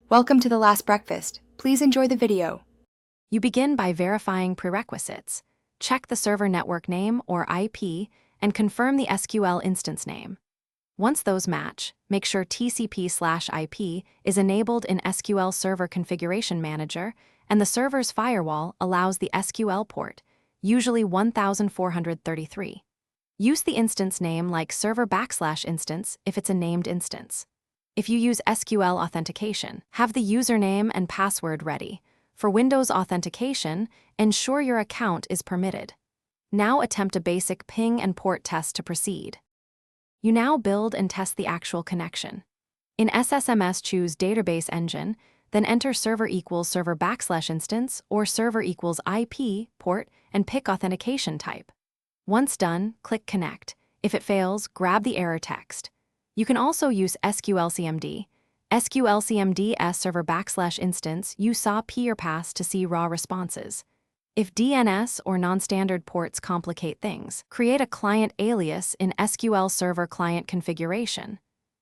Welcome to The Last Breakfast. Please enjoy the video. You begin by verifying prerequisites. Check the server network name or IP and confirm the SQL instance name. Once those match, make sure TCP/IP is enabled in SQL Server Configuration Manager and the server's firewall allows the SQL port, usually 1433. Use the instance name like server/instance if it's a named instance. If you use SQL authentication, have the username and password ready. For Windows authentication, ensure your account is permitted. Now attempt a basic ping and port test to proceed. You now build and test the actual connection. In SSMS, choose Database Engine, then enter server equals server/instance or server equals IP, port, and pick authentication type. Once done, click Connect. If it fails, grab the error text. You can also use SQLCMD. SQLCMD server/instance, you saw P or pass to see raw responses. If DNS or non-standard ports complicate things, create a client alias in SQL Server Client Configuration.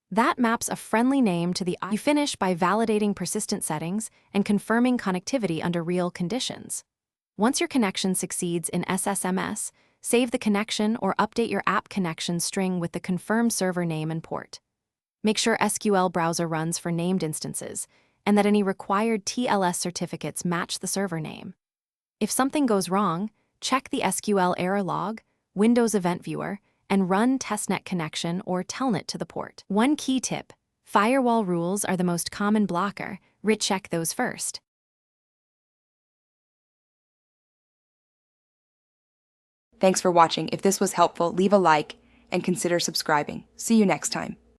That maps a friendly name to the IP. You finish by validating persistent settings and confirming connectivity under real conditions. Once your connection succeeds in SSMS, save the connection or update your app connection string with the confirmed server name and port. Make sure SQL Browser runs for named instances and that any required TLS certificates match the server name. If something goes wrong, check the SQL error log, Windows Event Viewer, and run testnet connection or telnet to the port. One key tip: firewall rules are the most common blocker. Check those first. Thanks for watching. If this was helpful, leave a like and consider subscribing. See you next time.